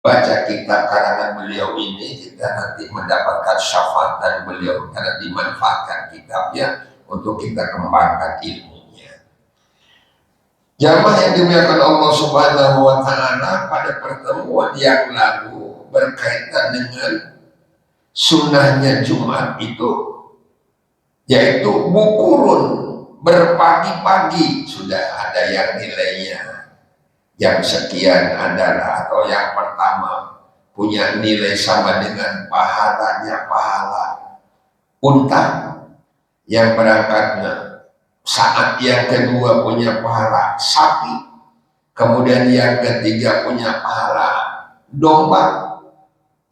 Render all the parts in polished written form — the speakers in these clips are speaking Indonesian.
baca kitab karangan beliau ini, kita nanti mendapatkan syafaat dari beliau karena dimanfaatkan kitabnya untuk kita kembangkan ilmunya. Jamaah yang dimuliakan Allah Subhanahu wa Ta'ala, pada pertemuan yang lalu berkaitan dengan sunnahnya Jumat itu, yaitu bukurun, berpagi-pagi. Sudah ada yang nilainya jam sekian adalah, atau yang pertama punya nilai sama dengan pahalanya pahala unta yang berangkatnya, saat yang kedua punya pahala sapi, kemudian yang ketiga punya pahala domba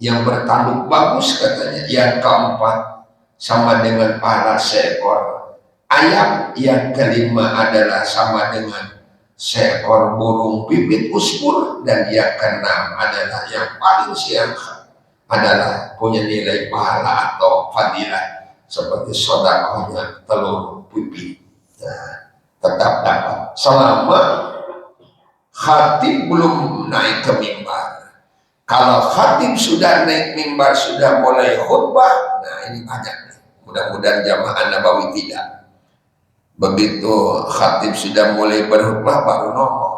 yang bertanduk bagus katanya, yang keempat sama dengan pahala seekor ayam, yang kelima adalah sama dengan seekor burung pipit uspur, dan yang keenam adalah yang paling siang adalah punya nilai pahala atau fadilah seperti sedekahnya telur pipit. Nah, tetap dapat selama khatib belum naik ke mimbar. Kalau khatib sudah naik mimbar, sudah mulai khutbah, nah ini banyak nih. Mudah-mudahan jamaah Nabawi tidak. Begitu khatib sudah mulai berkhutbah baru ngomong.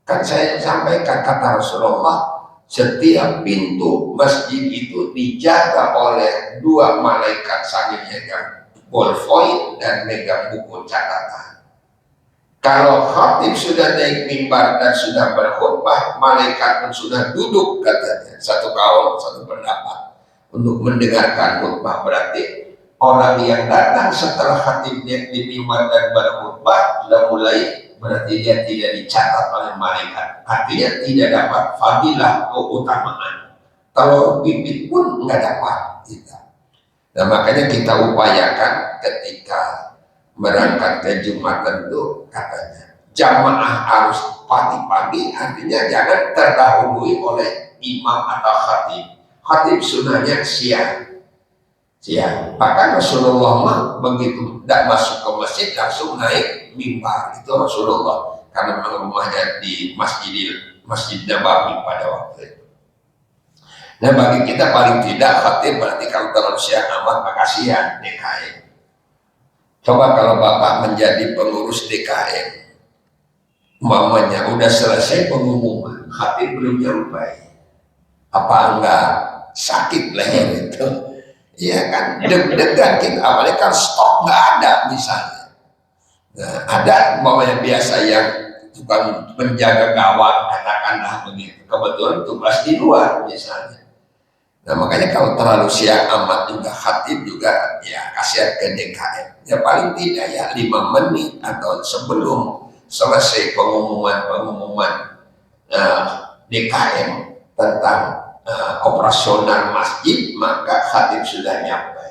Kan saya sampaikan kata Rasulullah, setiap pintu masjid itu dijaga oleh dua malaikat sambil megang ballpoint dan megang buku catatan. Kalau khatib sudah naik mimbar dan sudah berkhutbah, malaikat pun sudah duduk katanya, satu kaul, satu pendapat untuk mendengarkan khutbah. Berarti orang yang datang setelah khatibnya di mimbar dan berkhutbah sudah mulai, berarti dia tidak dicatat oleh malaikat, artinya tidak dapat fadilah keutamaan. Kalau bibit pun nggak dapat kita. Nah makanya kita upayakan ketika berangkat ke Jumatan itu, katanya jamaah harus pagi-pagi, artinya jangan terdahului oleh imam atau khatib. Khatib sunnahnya siang. Bahkan Rasulullah mah begitu tidak masuk ke masjid langsung naik mimbar, itu Rasulullah, karena memang rumahnya di Masjid Nabawi pada waktu itu. Nah bagi kita paling tidak khatib berarti kalau terlalu siang amat makasihan DKM. Coba kalau Bapak menjadi pengurus DKM, mamanya udah selesai pengumuman, khatib belum nyampe, apa enggak sakit leher itu? Iya kan, deg-degan kita, apalagi kan stok nggak ada misalnya. Nah, ada mamanya biasa yang tukang menjaga gawang, katakanlah begitu, kebetulan tugas di luar misalnya. Nah makanya kalau terlalu siang amat juga khatib juga, ya kasihan ke DKM. Ya paling tidak ya 5 menit atau sebelum selesai pengumuman DKM tentang operasional masjid, maka khatib sudah nyampe.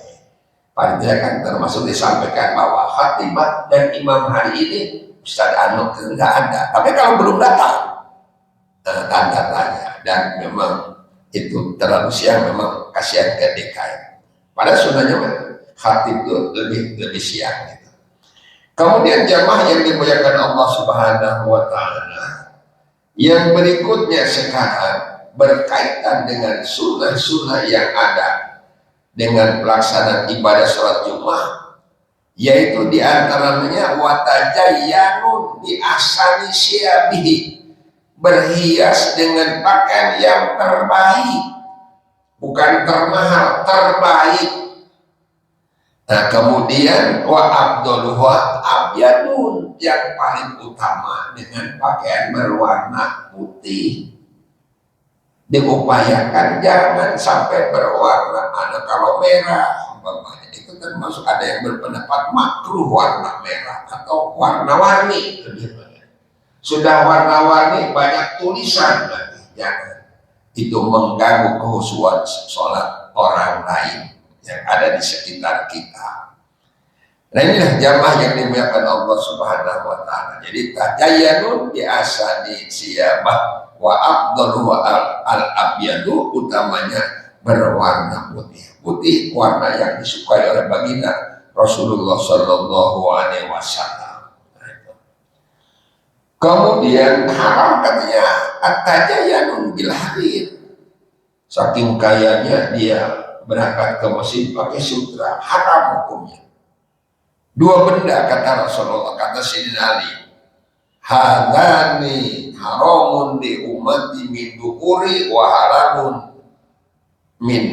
Paling tidak kan termasuk disampaikan bahwa khatibat dan imam hari ini Ustaz Anu tidak ada. Tapi kalau belum datang, tanda tanya, dan memang itu terlalu siang, memang kasihan ke DKM. Pada sunnahnya khatib itu lebih siang gitu. Kemudian jamaah yang dimuliakan Allah Subhanahu wa Ta'ala, yang berikutnya sekarang berkaitan dengan sunnah-sunnah yang ada dengan pelaksanaan ibadah sholat Jumat, yaitu diantaranya watajayanun di asani syabihi, berhias dengan pakaian yang terbaik, bukan termahal, terbaik. Nah kemudian wa abdulluhu abyadun, yang paling utama dengan pakaian berwarna putih. Diupayakan jangan sampai berwarna, ada kalau merah umpamanya, itu termasuk ada yang berpendapat makruh warna merah atau warna-warni. Sudah warna-warni banyak tulisan lagi, jangan, itu mengganggu khusyuan sholat orang lain yang ada di sekitar kita. Nah inilah jamaah yang dimuliakan Allah Subhanahu wa Ta'ala. Jadi tajayanun biasa di siyabah wa abdul wa al-abyadu, utamanya berwarna putih. Putih warna yang disukai oleh baginda Rasulullah Sallallahu Alaihi Wasallam. Kemudian haram katanya at-tajayanun bil harir, Saking kayanya dia berangkat ke masjid pakai sutra, haram hukumnya. Dua benda kata Rasulullah, kata Sayyidina Ali, hadani haramun di ummati min dukuri wa haramun min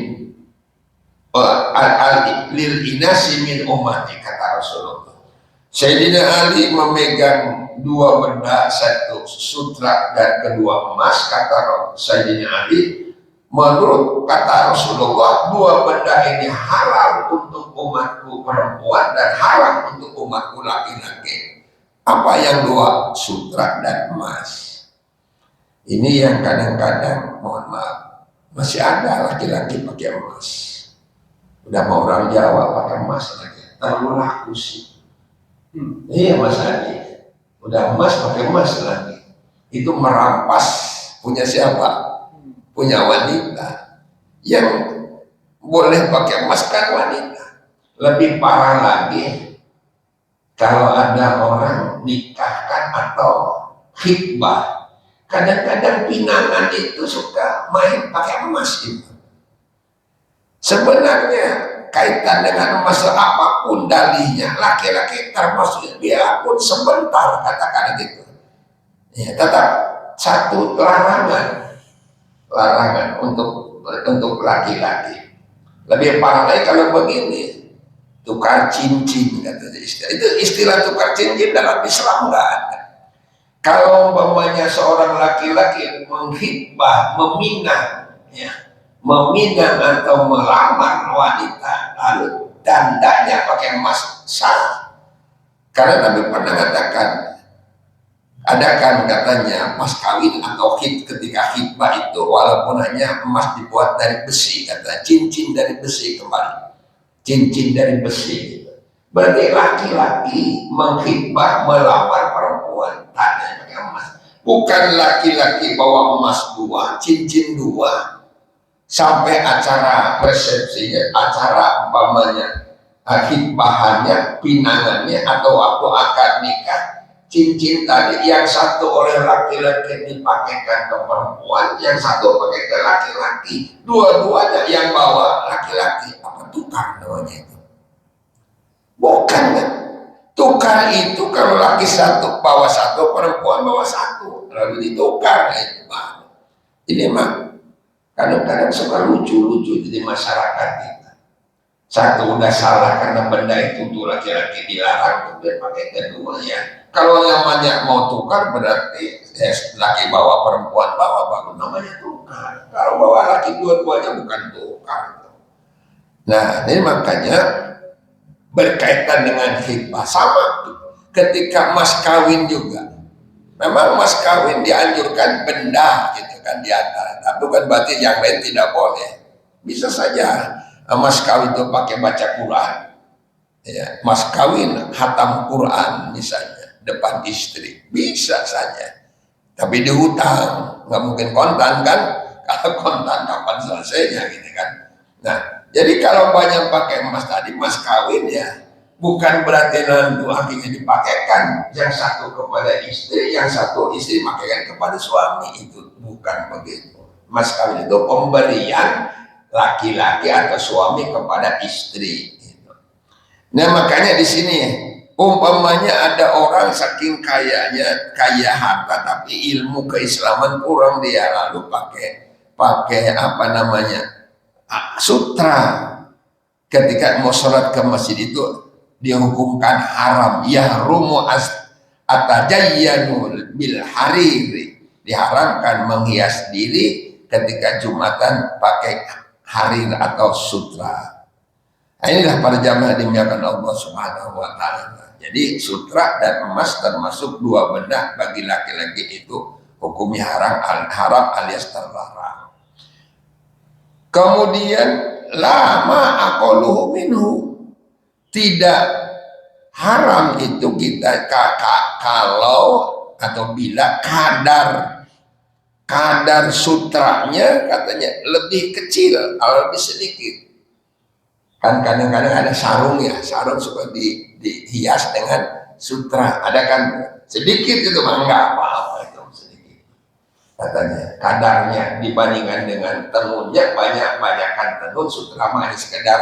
lil inasi min ummati, kata Rasulullah. Sayyidina Ali memegang dua benda, satu sutra dan kedua emas, kata Sayyidina Ali. Menurut kata Rasulullah, dua benda ini halal untuk umatku perempuan dan haram untuk umatku laki-laki. Apa yang dua? Sutra dan emas. Ini yang kadang-kadang, mohon maaf, masih ada laki-laki pakai emas. Udah mau orang Jawa pakai emas lagi, terlalu laku sih. Iya Mas Adi, udah emas pakai emas lagi. Itu merampas punya siapa? Punya wanita. Yang boleh pakai emas kan wanita. Lebih parah lagi kalau ada orang nikahkan atau khitbah. Kadang-kadang pinangan itu suka main pakai emas itu. Sebenarnya kaitan dengan emas apapun dalihnya, laki-laki termasuk dia pun sebentar, katakan gitu. Ya, tetap satu larangan untuk laki-laki. Lebih parah lagi kalau begini, tukar cincin, kata istilah. Itu istilah tukar cincin dalam Islam enggak ada. Kalau umpamanya seorang laki-laki menghibah, meminang atau melamar wanita, lalu tandanya pakai emas, sah. Karena Nabi pernah katakan, ada kan katanya mas kawin atau ketika khitbah itu walaupun hanya emas dibuat dari besi, kata cincin dari besi, kembali cincin dari besi. Berarti laki-laki menghitbah melamar perempuan tanya pakai emas, bukan laki-laki bawa emas dua, cincin dua sampai acara resepsinya, acara umpamanya khitbahannya, pinangannya atau waktu akad nikah, cincin tadi yang satu oleh laki-laki dipakaikan ke perempuan, yang satu pakai ke laki-laki, dua-duanya yang bawa laki-laki. Apa tukar namanya itu? Bukan kan? Tukar itu kalau laki satu bawa satu, perempuan bawa satu, lalu ditukar. Itu ini mah kadang-kadang suka lucu-lucu di masyarakat kita. Satu udah salah karena benda itu tuh laki-laki dilarang, kemudian pakai kedua ya. Kalau namanya mau tukar berarti laki bawa perempuan bawa, baru namanya tukar. Kalau bawa laki dua-duanya bukan tukar. Nah ini makanya berkaitan dengan khitbah sama ketika mas kawin juga. Memang mas kawin dianjurkan benda gitu kan di atas, tapi bukan berarti yang lain tidak boleh. Bisa saja mas kawin itu pakai baca Quran, ya, mas kawin hatam Quran misalnya depan istri, bisa saja. Tapi dihutang, nggak mungkin kontan kan? Kalau kontan kapan selesainya gitu kan? Nah, jadi kalau banyak pakai emas tadi, mas kawin ya, bukan berarti nanti akhirnya dipakaikan yang satu kepada istri, yang satu istri pakaikan kepada suami, itu bukan begitu. Mas kawin itu pemberian laki-laki atau suami kepada istri. Nah makanya di sini umpamanya ada orang saking kayanya, kaya harta tapi ilmu keislaman kurang, dia lalu pakai apa namanya sutra. Ketika mau sholat ke masjid itu dihukumkan haram, yahrumu atajayyanu bil hariri, diharamkan menghias diri ketika Jumatan pakai harir atau sutra. Nah, inilah para jamaah dimuliakan Allah Subhanahu wa taala. Jadi sutra dan emas termasuk dua benda bagi laki-laki itu hukumnya haram alias terlarang. Kemudian lama aqaluhu minhu, tidak haram itu kita kalau atau bila kadar sutranya katanya lebih kecil atau lebih sedikit. Kan kadang-kadang ada sarung ya, sarung suka dihias dengan sutra, ada kan sedikit itu mah enggak apa-apa itu sedikit. katanya kadarnya dibandingkan dengan tenunnya, banyak-banyakan tenun sutra mah sekedar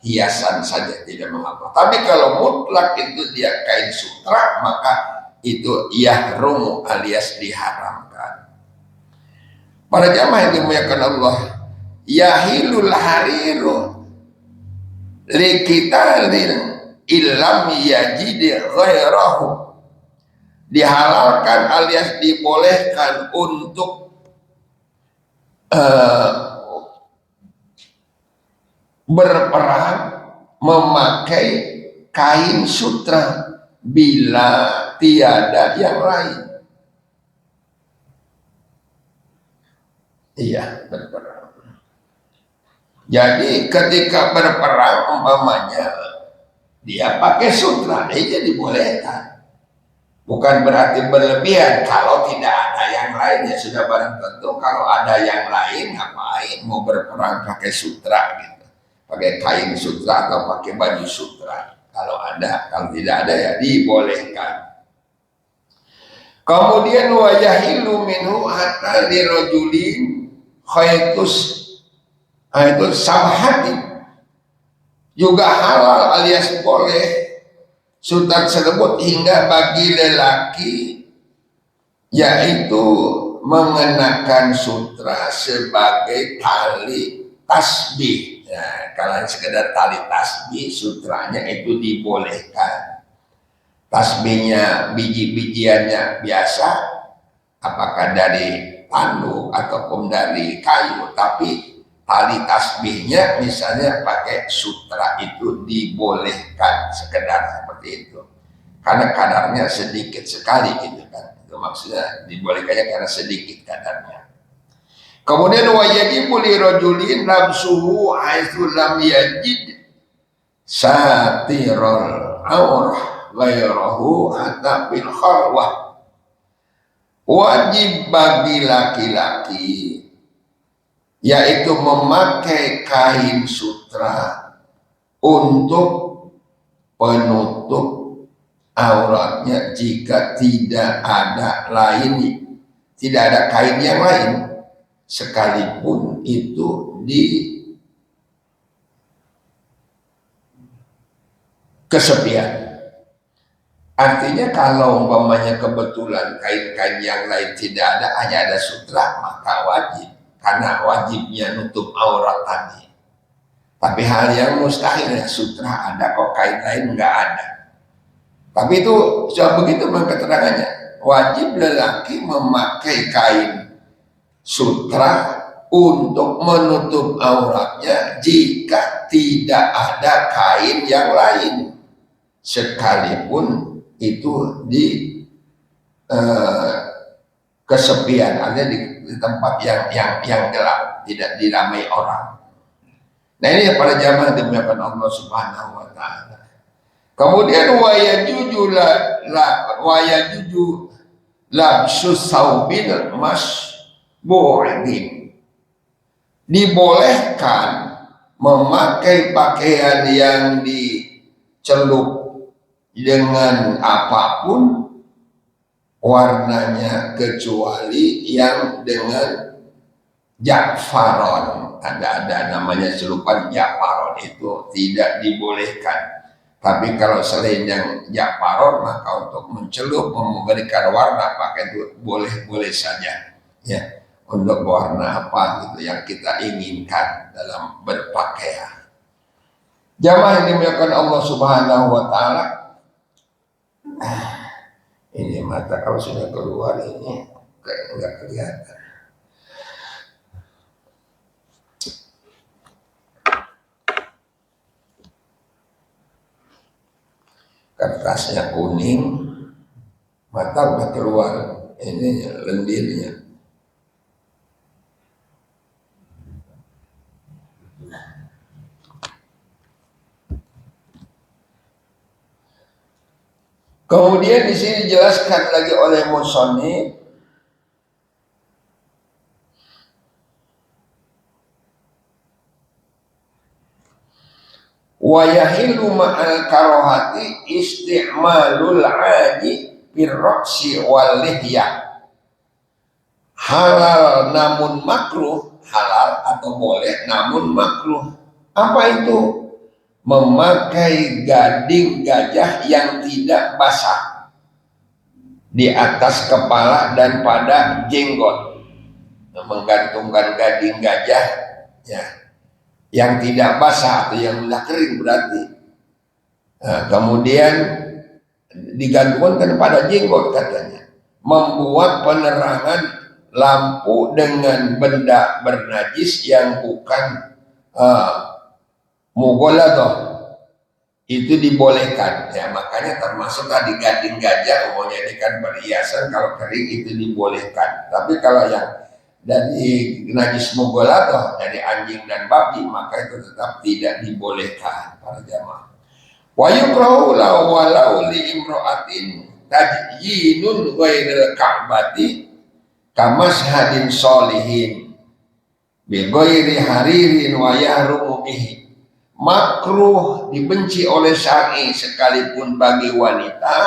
hiasan saja, tidak mengapa. Tapi kalau mutlak itu dia kain sutra, maka itu yahrum alias diharamkan. Para jamaah yang dimuliakan Allah, yahilul hariru liqitalil illam yajid ghairahu, dihalalkan alias dibolehkan untuk berperang memakai kain sutra bila tiada yang lain. Iya, berperang. Jadi ketika berperang umpamanya dia pakai sutra, dia dibolehkan. Bukan berarti berlebihan. Kalau tidak ada yang lain ya sudah barang tentu. Kalau ada yang lain ngapain mau berperang pakai sutra gitu, pakai kain sutra atau pakai baju sutra. Kalau ada, kalau tidak ada ya dibolehkan. Kemudian wa yahilu minhu hatta lirajulin khaytus samhati, juga halal alias boleh sutra tersebut hingga bagi lelaki, yaitu mengenakan sutra sebagai tali tasbih. Nah, kalau sekedar tali tasbih, sutranya itu dibolehkan. Tasbihnya biji-bijiannya biasa, apakah dari tanduk ataupun dari kayu, tapi tali tasbihnya misalnya pakai sutra itu dibolehkan sekedar seperti itu, karena kadarnya sedikit sekali gitu kan, itu maksudnya dibolehkannya karena sedikit kadarnya. Kemudian wajibu li rajulin labsuhu haitsu lam yajid satirul aurah ghairahu hatta bil khalwah, wajib bagi laki-laki yaitu memakai kain sutra untuk penutup auratnya jika tidak ada lain, tidak ada kain yang lain, sekalipun itu di kesepian. Artinya kalau umpamanya kebetulan kain-kain yang lain tidak ada, hanya ada sutra, maka wajib, karena wajibnya nutup aurat tadi. Tapi hal yang mustahil ya, sutra ada kok kain lain nggak ada. Tapi itu sudah begitu keterangannya, wajib lelaki memakai kain sutra untuk menutup auratnya jika tidak ada kain yang lain, sekalipun itu di kesepian, artinya di tempat yang gelap, tidak diramai orang. Nah ini para jamaah dimuliakan Allah Subhanahu wa taala. Kemudian wayajuju labsus saubil masbu'in, dibolehkan memakai pakaian yang dicelup dengan apapun warnanya kecuali yang dengan ja'faron. Ada namanya celupan ja'faron, itu tidak dibolehkan. Tapi kalau selain yang ja'faron, maka untuk mencelup memberikan warna pakai itu boleh-boleh saja ya, untuk warna apa gitu yang kita inginkan dalam berpakaian. Jamaah yang dimuliakan Allah Subhanahu wa taala, ini mata kalau sudah keluar ini kayak nggak kelihatan. Kertasnya kuning, mata udah keluar, ini lendirnya. Kemudian di sini dijelaskan lagi oleh musannif, wa yahilu ma'al karohati isti'malul aji fir ra'si wal lihyah. halal namun makruh, halal atau boleh namun makruh. Apa itu? Memakai gading gajah yang tidak basah di atas kepala dan pada jenggot. Menggantungkan gading gajah ya, yang tidak basah atau yang sudah kering berarti. Nah, kemudian digantungkan pada jenggot katanya. Membuat penerangan lampu dengan benda bernajis yang bukan mughaladhah itu dibolehkan ya, makanya termasuk tadi gading gajah umumnya ini kan perhiasan, kalau kering itu dibolehkan. Tapi kalau yang dari najis mughaladhah dari anjing dan babi maka itu tetap tidak dibolehkan para jamaah. Wa yukrahu walau li imra'atin tadyinun ghairil ka'bati kamashhadin sholihin bi ghairi haririn wa yahrumu bihi. Makruh dibenci oleh syar'i sekalipun bagi wanita,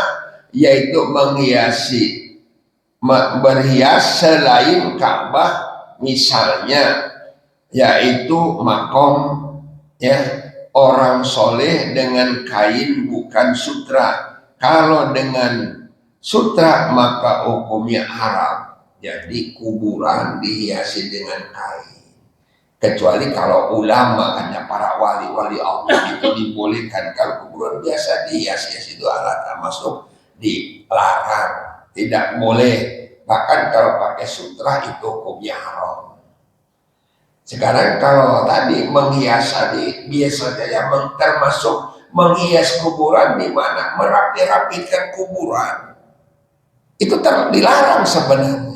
yaitu menghiasi berhias selain Ka'bah, misalnya yaitu makom ya, orang soleh dengan kain bukan sutra. Kalau dengan sutra maka hukumnya haram. Jadi kuburan dihiasi dengan kain. Kecuali kalau ulama, hanya para wali-wali Allah itu dibolehkan. Kalau kuburan biasa dihias-hias itu alat masuk dilarang, tidak boleh. Bahkan kalau pakai sutra itu hukumnya haram. Sekarang kalau tadi menghias tadi biasanya ya termasuk menghias kuburan, di mana merapi-rapikan kuburan itu dilarang sebenarnya.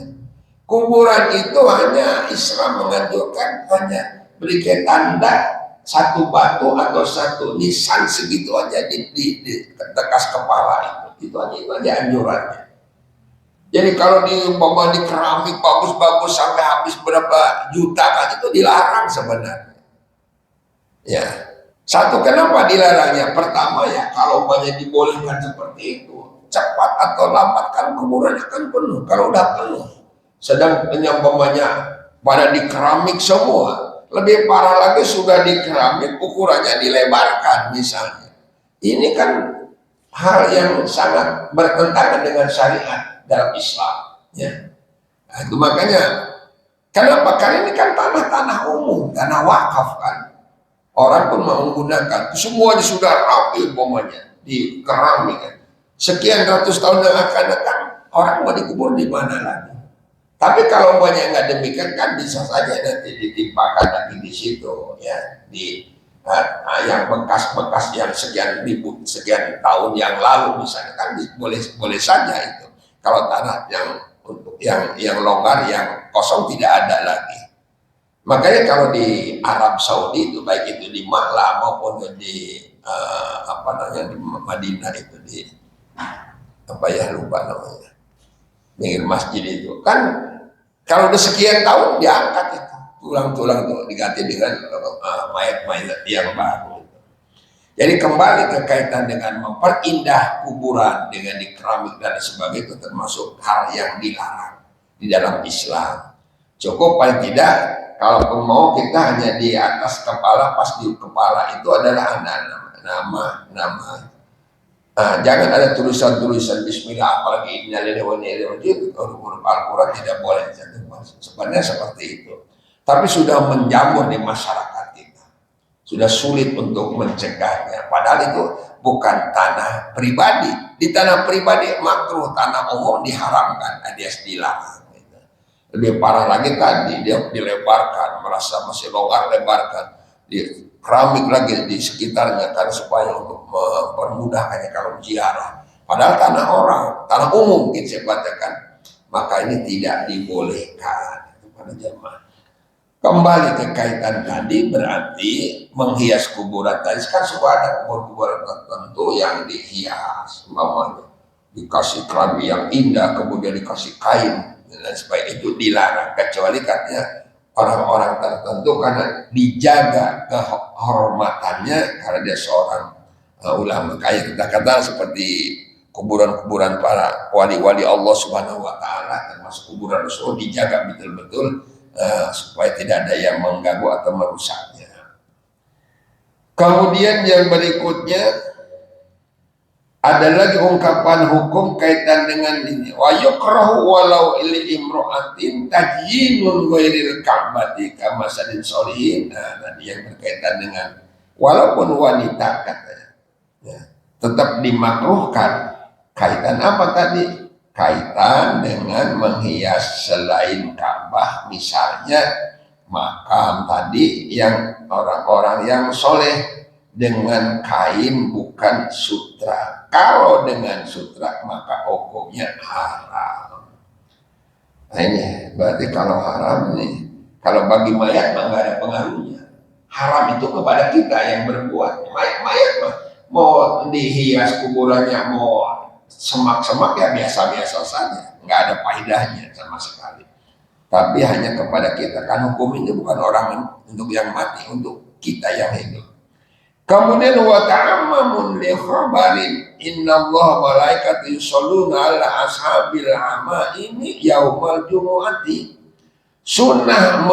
Kuburan itu hanya Islam menganjurkan hanya berikan tanda satu batu atau satu nisan segitu aja di tekas kepala itu aja anjurannya. Jadi kalau dibawa di keramik bagus-bagus sampai habis berapa juta kan itu dilarang sebenarnya. Ya, satu kenapa dilarangnya? Pertama ya kalau banyak dibolehkan seperti itu, cepat atau lambat kan kuburan akan penuh. Kalau udah penuh, sedang penyambungannya pada di keramik semua, lebih parah lagi sudah di keramik ukurannya dilebarkan misalnya. Ini kan hal yang sangat bertentangan dengan syariat dalam Islam ya. Nah, itu makanya kenapa? Karena ini kan tanah-tanah umum, tanah wakaf kan. Orang pun mau menggunakan, semuanya sudah rapi umpamanya di keramik kan. Sekian ratus tahun yang akan datang, orang mau dikubur di mana lagi? Tapi kalau banyak nggak demikian kan bisa saja nanti ditimpakan lagi di situ ya, di yang bekas-bekas yang sekian ribu sekian tahun yang lalu misalnya kan boleh saja itu. Kalau tanah yang untuk yang longgar yang kosong tidak ada lagi. Makanya kalau di Arab Saudi itu baik itu di Maklah maupun di di Madinah itu di lupa namanya, pinggir masjid itu kan kalau udah sekian tahun diangkat itu tulang-tulang itu diganti dengan mayat-mayat yang baru. Jadi kembali kekaitan dengan memperindah kuburan dengan di keramik dan sebagainya itu termasuk hal yang dilarang di dalam Islam. Cukup paling tidak kalaupun mau kita hanya di atas kepala, pas di kepala itu adalah nama. Jangan ada tulisan-tulisan Bismillah, apalagi innalillahi wa inna ilaihi raji'un, huruf Al-Quran tidak boleh. Sebenarnya seperti itu. Tapi sudah menjamur di masyarakat kita. Sudah sulit untuk mencegahnya. Padahal itu bukan tanah pribadi. Di tanah pribadi makruh, tanah umum diharamkan, alias dilarang. Lebih parah lagi tadi dia dilebarkan, merasa masih longgar lebarkan. Di keramik lagi di sekitarnya kan supaya untuk mempermudahkannya kalau ziarah. Padahal tanah orang, tanah umum kita bacakan, maka ini tidak dibolehkan pada jemaah. Kembali ke kaitan tadi berarti menghias kuburan tadi kan suka ada kuburan tertentu yang dihias, umpamanya dikasih keramik yang indah, kemudian dikasih kain dan supaya itu dilarang, kecuali katanya orang-orang tertentu karena dijaga kehormatannya karena dia seorang ulama kayak kita kata seperti kuburan-kuburan para wali-wali Allah Subhanahu wa taala termasuk kuburan Rasul dijaga betul-betul supaya tidak ada yang mengganggu atau merusaknya. Kemudian yang berikutnya ada lagi ungkapan hukum kaitan dengan ini. Wa yukrahu walau ili imro'atin tahyinun ghairil ka'bati kama sadin solihin. Nah, tadi yang berkaitan dengan walaupun wanita katanya. Ya, tetap dimakruhkan. Kaitan apa tadi? Kaitan dengan menghias selain Ka'bah, misalnya makam tadi yang orang-orang yang soleh dengan kain bukan sutra. Kalau dengan sutra maka hukumnya haram. Nah ini berarti kalau haram nih, kalau bagi mayat mah nggak ada pengaruhnya. Haram itu kepada kita yang berbuat. Mayat mah mau dihias kuburannya, mau semak-semak ya biasa-biasa saja, nggak ada faedahnya sama sekali. Tapi hanya kepada kita, kan hukum ini bukan orang untuk yang mati, untuk kita yang hidup. Kemudian wa ta'ammamun li khabarin innallaha malaikatu yusholluna ala ashabil ini yaumal jumu'ati. Sunnah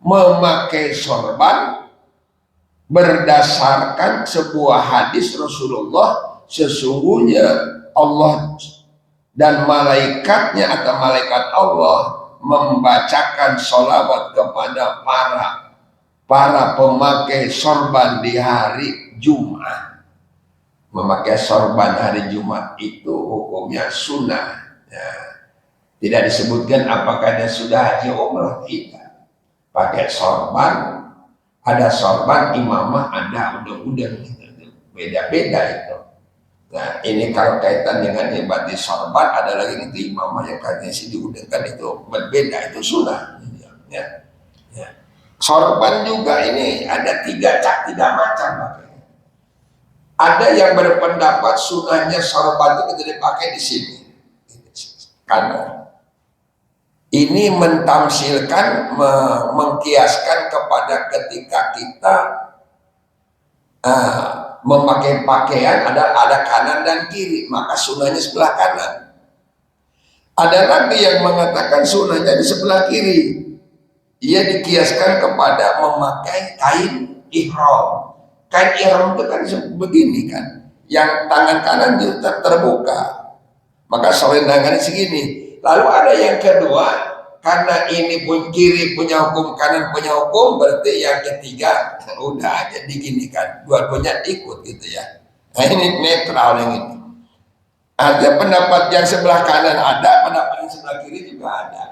memakai sorban berdasarkan sebuah hadis Rasulullah, sesungguhnya Allah dan malaikatnya atau malaikat Allah membacakan sholawat kepada para pemakai sorban di hari Jumat. Memakai sorban hari Jumat itu hukumnya sunnah. Ya. Tidak disebutkan apakah dia sudah haji umrah, tidak. Pakai sorban, ada sorban imamah, ada udang-udang gitu. Beda-beda itu. Nah ini kalau kaitan dengan ibadi sorban, ada lagi itu imamah yang katanya sih diudangkan itu berbeda, itu sunnah. Ya. Ya. Sorban juga ini ada tiga macam. Ada yang berpendapat sunnahnya sorban itu tidak dipakai di sini, karena ini mentamsilkan, mengkiaskan kepada ketika kita memakai pakaian ada kanan dan kiri, maka sunnahnya sebelah kanan. Ada lagi yang mengatakan sunnahnya di sebelah kiri. Ia dikiaskan kepada memakai kain ihram. Kain ihram itu kan begini kan, yang tangan kanan itu terbuka, maka selendangnya segini. Lalu ada yang kedua, karena ini pun kiri punya hukum, kanan punya hukum, berarti yang ketiga udah aja diginikan, dua-duanya ikut gitu ya. Nah ini netral yang itu. Ada pendapat yang sebelah kanan ada, pendapat yang sebelah kiri juga ada.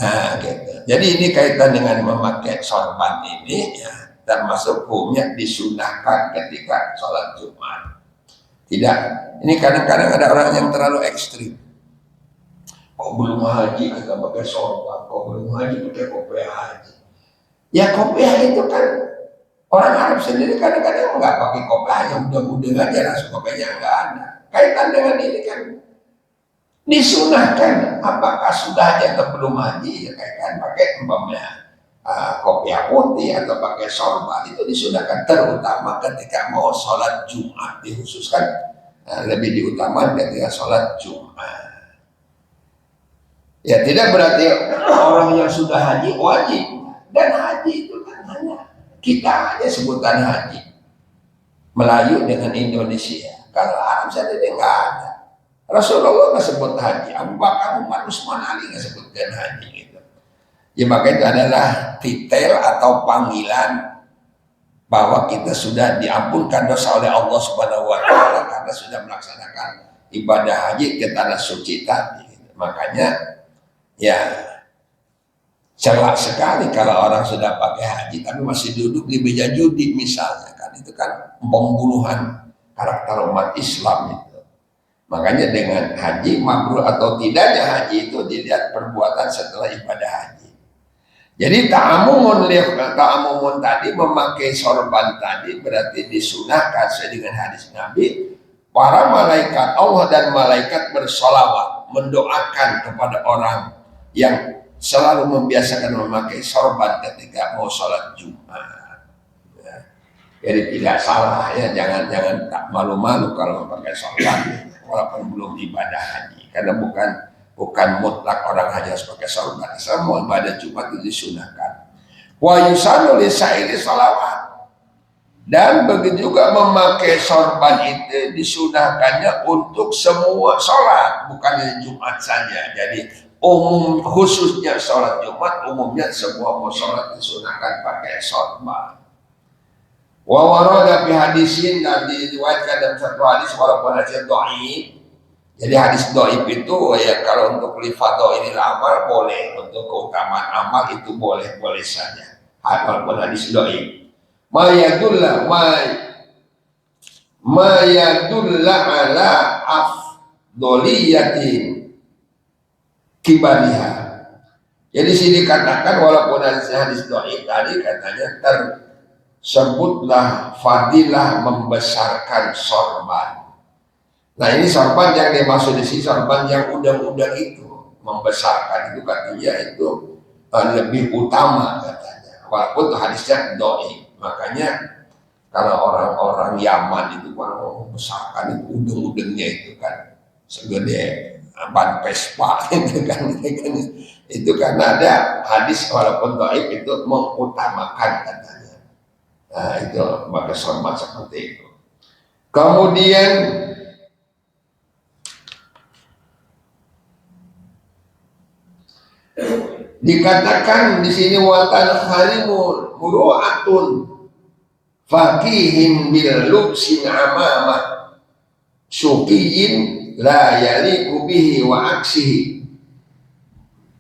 Nah gitu. Jadi ini kaitan dengan memakai sorban ini ya, termasuk hukumnya disunahkan ketika sholat Jumat. Tidak, ini kadang-kadang ada orang yang terlalu ekstrim. Kok belum haji kita pakai sorban, kok belum haji pakai kopiah haji. Ya kopiah itu kan orang Arab sendiri kadang-kadang nggak pakai kopiah, yang mudah-mudah aja langsung kopiahnya nggak ada. Kaitan dengan ini kan disunahkan, apakah sudah haji atau belum haji, ya kaitan pakai umpamanya kopiah putih atau pakai sorban itu disunahkan, terutama ketika mau sholat Jumat dikhususkan, lebih diutamakan ketika sholat Jumat. Ya tidak berarti orang yang sudah haji wajib, dan haji itu kan hanya kita aja sebutan haji. Melayu dengan Indonesia, kalau Arab sendiri nggak ada. Rasulullah nggak sebut haji, Abu Bakar, Umar, Utsman, Ali nggak sebutkan haji gitu. Ya maka itu adalah titel atau panggilan bahwa kita sudah diampunkan dosa oleh Allah Subhanahu wa taala karena sudah melaksanakan ibadah haji ke tanah suci tadi. Makanya ya celak sekali kalau orang sudah pakai haji tapi masih duduk di meja judi misalnya, kan itu kan pembunuhan karakter umat Islam itu. Makanya dengan haji makruh atau tidaknya haji itu dilihat perbuatan setelah ibadah haji. Jadi ta'amumun tadi memakai sorban tadi berarti disunahkan sesuai dengan hadis Nabi. Para malaikat Allah dan malaikat bersolawat mendoakan kepada orang yang selalu membiasakan memakai sorban ketika mau sholat Jumat. Ya. Jadi tidak salah ya, jangan tak malu-malu kalau pakai sorban walaupun belum ibadah haji, karena bukan mutlak orang haji harus pakai sorban. Semua ibadah Jumat itu disunahkan. Wa yusanu lisaili salawat, dan begitu juga memakai sorban itu disunahkannya untuk semua sholat, bukan hanya Jumat saja. Jadi khususnya sholat Jumat, umumnya semua mau sholat disunahkan pakai sorban. Wa warada fi hadisin, dan diriwayatkan dalam satu hadis walaupun hadis dhaif. Jadi hadis dhaif itu ya kalau untuk li fadhailil amal boleh, untuk keutamaan amal itu boleh saja. Walaupun hadis dhaif. Ma yadulla ala afdoliyatin kibariha. Jadi sini dikatakan walaupun hadis dhaif tadi katanya sebutlah fadilah membesarkan sorban. Nah ini sorban yang dimaksud di sini sorban yang udang-udang itu, membesarkan itu katanya itu lebih utama katanya. Walaupun itu hadisnya doi, makanya kalau orang-orang Yaman itu kalau membesarkan itu udang-udangnya itu kan segede ban Vespa itu kan itu karena ada hadis walaupun doi itu mengutamakan katanya. Nah itu maka sorban seperti itu. Kemudian dikatakan di sini watan harimul muru'atun faqihin bil lubsin amama syuqiyin la yaliqu bihi wa aksihi.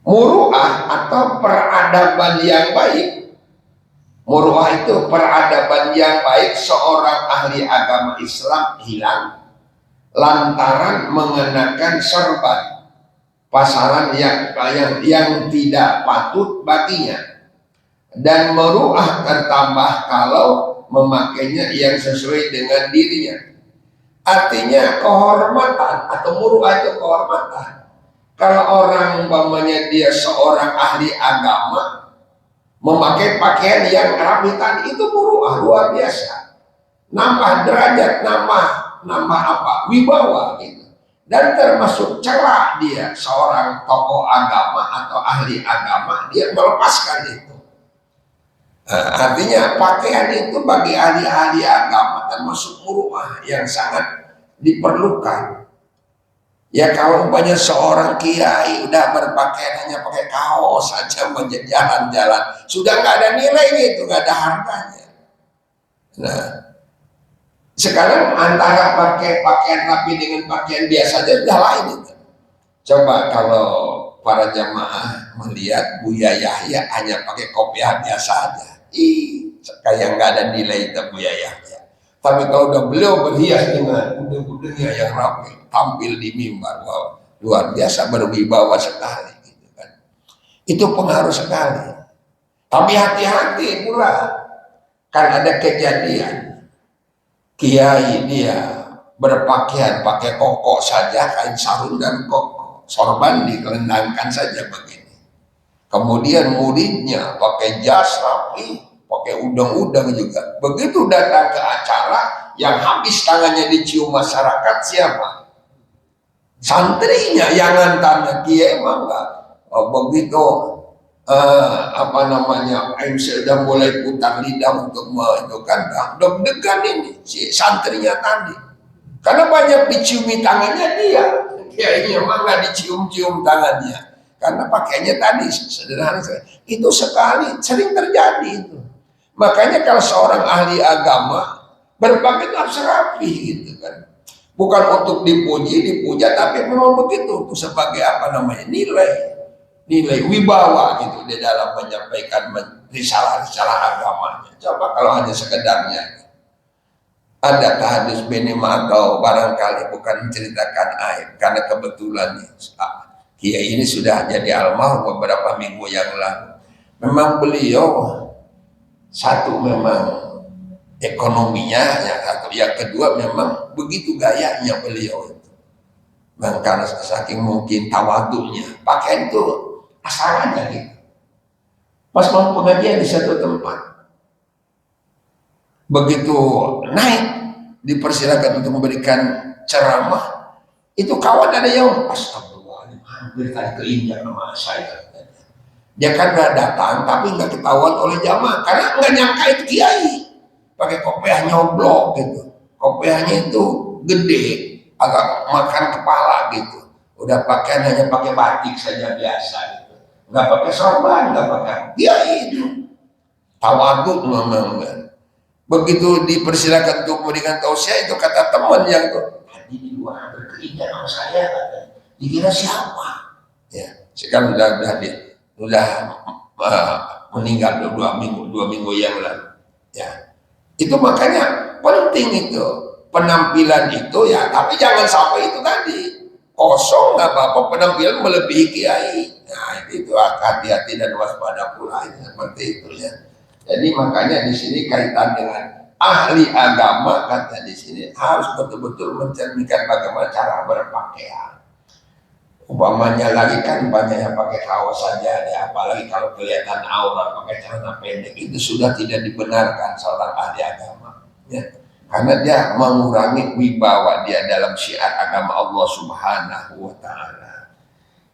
Muru'ah atau peradaban yang baik. Muru'ah itu peradaban yang baik seorang ahli agama Islam hilang lantaran mengenakan sorban, pasaran yang tidak patut baginya, dan muru'ah tertambah kalau memakainya yang sesuai dengan dirinya. Artinya kehormatan, atau muru'ah itu kehormatan. Kalau orang umpamanya dia seorang ahli agama memakai pakaian yang rapi tadi, itu muru'ah luar biasa, nambah derajat, nambah apa, wibawa gitu. Dan termasuk celak dia seorang tokoh agama atau ahli agama dia melepaskan itu. Artinya pakaian itu bagi ahli-ahli agama termasuk muru'ah yang sangat diperlukan. Ya kalau umpamanya seorang kiai udah berpakaian hanya pakai kaos saja jalan-jalan, sudah nggak ada nilainya itu, nggak ada harganya. Nah, sekarang antara pakai pakaian rapi dengan pakaian biasa aja udah lain itu. Coba kalau para jamaah melihat Buya Yahya hanya pakai kopiah biasa aja, kayak nggak ada nilai itu Buya Yahya. Tapi kalau udah beliau berhias dengan udeng-udengnya yang rapi, tampil di mimbar, wow, luar biasa, berwibawa sekali gitu kan. Itu pengaruh sekali. Tapi hati-hati pula, kan ada kejadian kiai dia berpakaian pakai koko saja, kain sarung dan koko, sorban dikelendangkan saja begini. Kemudian muridnya pakai jas rapi, pakai udang-udang juga. Begitu datang ke acara yang habis tangannya dicium masyarakat, siapa? Santrinya yang ngantarnya. Kiai emang enggak. Begitu MC udah mulai putar lidah untuk itu kan deg-degan ini si santrinya tadi. Karena banyak diciumi tangannya dia. Kiainya emang enggak dicium-cium tangannya. Karena pakainya tadi sederhana. Itu sekali sering terjadi itu. Makanya kalau seorang ahli agama berpakaian harus rapi gitu kan. Bukan untuk dipuja, tapi memang begitu untuk sebagai nilai wibawa gitu di dalam menyampaikan risalah agamanya. Coba kalau hanya sekedarnya ada hadis minimal atau barangkali bukan menceritakan aib, karena kebetulan kiai ini sudah jadi almarhum beberapa minggu yang lalu. Memang beliau satu memang ekonominya, yang satu, yang kedua memang begitu gayanya beliau itu. Karena saking mungkin tawadunya, pakaian itu asalannya gitu. Pas mau pengajian di satu tempat, begitu naik dipersilakan untuk memberikan ceramah, itu kawan ada yang astagfirullahaladzim, hampir tadi keinjak nama saya. Dia kan udah datang tapi nggak ketahuan oleh jamaah karena nggak nyangka itu kiai, pakai kopiah nyoblok gitu, kopiahnya itu gede, agak makan kepala gitu, udah pakaian hanya pakai batik saja biasa gitu, nggak pakai sorban, nggak pakai kiai itu, tawaduk memang. Begitu dipersilakan untuk memberikan tausiah, itu kata teman yang tuh tadi di luar berkeinjak sama saya, dikira siapa ya, sekarang udah meninggal 2 minggu yang lalu ya. Itu makanya penting itu penampilan itu ya, tapi jangan sampai itu tadi kosong, nggak apa-apa penampilan melebihi kiai. Nah itu hati-hati dan waspada pula seperti itu ya. Jadi makanya di sini kaitan dengan ahli agama, kata di sini harus betul-betul mencerminkan bagaimana cara berpakaian. Umpamanya lagi kan banyak yang pakai kaos saja ya, apalagi kalau kelihatan aurat pakai celana pendek, itu sudah tidak dibenarkan seorang ahli agama ya, karena dia mengurangi wibawa dia dalam syiar agama Allah Subhanahu wa Ta'ala.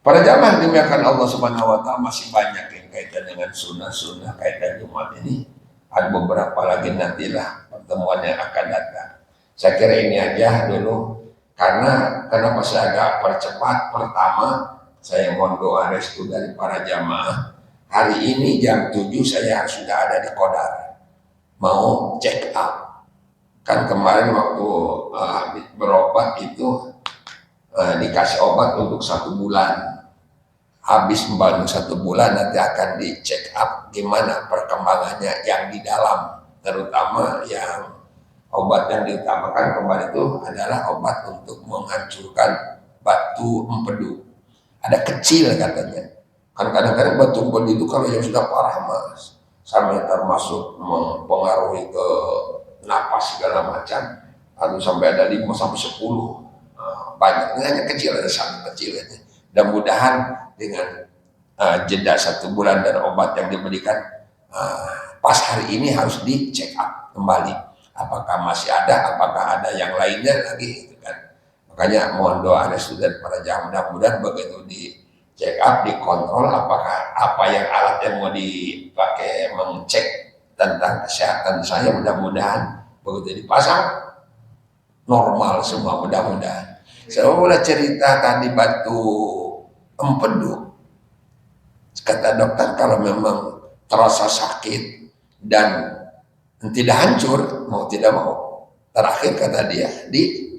Para jamaah dimuliakan Allah Subhanahu wa Ta'ala, masih banyak yang kaitan dengan sunnah-sunnah kaitan Jumat ini, ada beberapa lagi nantilah pertemuan yang akan datang. Saya kira ini aja dulu. Karena kenapa saya agak percepat, pertama saya mohon doa restu dari para jamaah. Hari ini jam 7 saya sudah ada di Kodar, mau check up. Kan kemarin waktu berobat itu dikasih obat untuk 1 bulan. Habis membantu 1 bulan nanti akan di check up gimana perkembangannya yang di dalam, terutama yang obat yang diutamakan kemarin itu adalah obat untuk menghancurkan batu empedu. Ada kecil katanya. Kan kadang-kadang batu empedu itu kalau yang sudah parah mas, sampai termasuk mempengaruhi ke napas segala macam, atau sampai ada 5 sampai 10. Banyak. Ini hanya kecil, ada sangat kecil aja. Mudah-mudahan dengan jeda 1 bulan dan obat yang diberikan, pas hari ini harus di check up kembali. Apakah masih ada, apakah ada yang lainnya lagi gitu kan. Makanya mohon doa restu dari para jamaah, mudah-mudahan begitu di check up, dikontrol apakah apa yang alat yang mau dipakai mengecek tentang kesehatan saya, mudah-mudahan begitu dipasang normal semua, mudah-mudahan. Saya boleh cerita tadi batu empedu, kata dokter kalau memang terasa sakit dan tidak hancur, mau tidak mau, terakhir kata dia di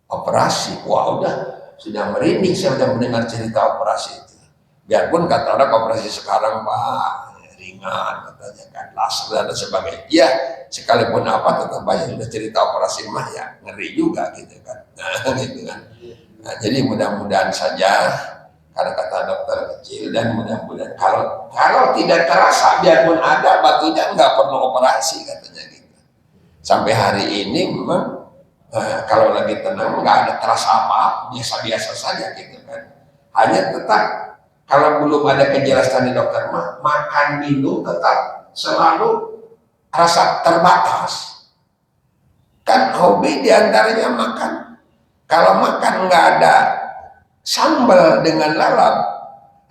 operasi. Wah udah sudah merinding saya udah mendengar cerita operasi itu. Biarpun kata orang operasi sekarang pak ringan katanya kan, laser dan sebagainya. Ya sekalipun apa tetap banyak sudah cerita operasi mah ya ngeri juga gitu kan. Nah, gitu kan. Nah, jadi mudah-mudahan saja karena kata dokter kecil, dan mudah-mudahan kalau tidak terasa biarpun ada batunya nggak perlu operasi katanya gitu. Sampai hari ini memang kalau lagi tenang nggak ada terasa apa, biasa-biasa saja gitu kan. Hanya tetap kalau belum ada kejelasan di dokter makan minum tetap selalu rasa terbatas. Kan hobi diantaranya makan. Kalau makan nggak ada sambal dengan lalap,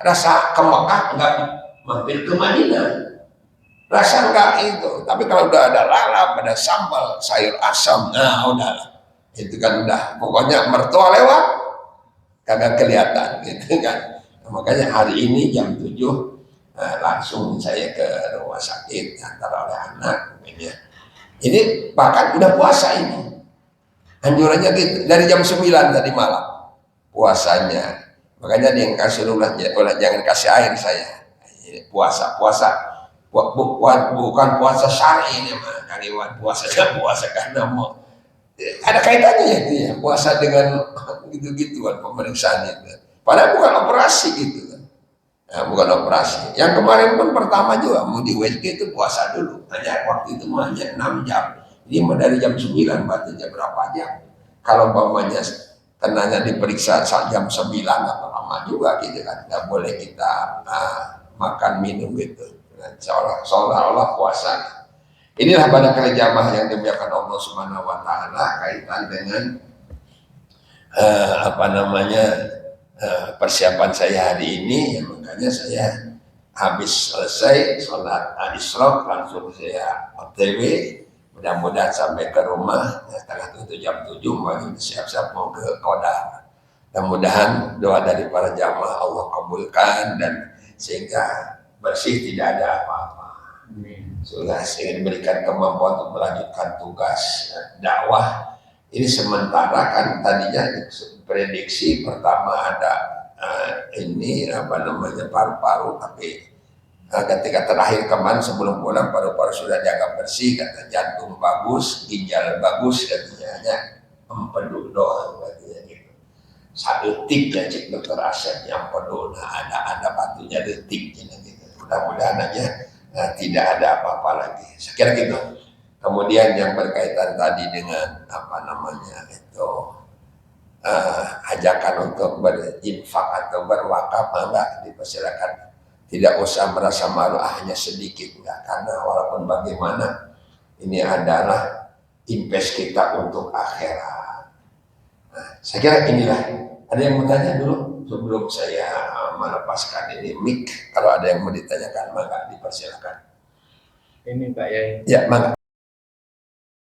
rasa ke Mekah nggak mampir ke Madinah, rasa nggak itu. Tapi kalau udah ada lalap, ada sambal, sayur asam, nah udah itu kan udah pokoknya mertua lewat kagak kelihatan gitu kan. Nah, makanya hari ini jam 7 langsung saya ke rumah sakit antara oleh anak ya. Ini bahkan udah puasa ini, anjurannya gitu dari jam 9 tadi malam puasanya. Makanya dia yang kasih ulah jangan kasih air saya. Ini puasa bukan puasa syar'i ini mah, kaliwan puasa karena mau ada kaitannya ya itu ya, puasa dengan gitu-gituan pemeriksaan itu. Padahal bukan operasi gitu kan. Nah, bukan operasi. Yang kemarin pun pertama juga mau di WSG itu puasa dulu. Hanya waktu itu hanya 6 jam. Ini dari jam 9 batasnya berapa jam. Kalau umpamanya kenanya diperiksa saat jam 9 apa lama juga gitu kan, nggak boleh kita makan minum gitu, seolah-olah puasa. Inilah barangkali jamaah yang dimuliakan Allah Subhanahu wa taala kaitan dengan persiapan saya hari ini, ya, makanya saya habis selesai sholat al-isyraq langsung saya OTW, mudah-mudahan sampai ke rumah setengah 7 jam 7 baru siap-siap mau ke Kodar. Mudah-mudahan doa dari para jamaah Allah kabulkan dan sehingga bersih, tidak ada apa-apa. Sudah ingin diberikan kemampuan untuk melanjutkan tugas dakwah. Ini sementara kan tadinya prediksi pertama ada paru-paru, tapi ketika terakhir kemarin sebelum pulang paru-paru sudah dianggap bersih, kata jantung bagus, ginjal bagus, katanya hanya empedu doang katanya gitu. Satu detik ya cek dokter Asep yang empedu, nah ada batunya detiknya gitu. Mudah-mudahan aja tidak ada apa-apa lagi. Saya kira gitu. Kemudian yang berkaitan tadi dengan ajakan untuk berinfak atau berwakaf, enggak, dipersilakan. Tidak usah merasa malu, hanya sedikit, enggak, karena walaupun bagaimana ini adalah invest kita untuk akhirat. Saya kira inilah. Ada yang mau tanya dulu sebelum saya melepaskan ini mic? Kalau ada yang mau ditanyakan, maka dipersilakan. Ini Pak Yai. Ya, maka.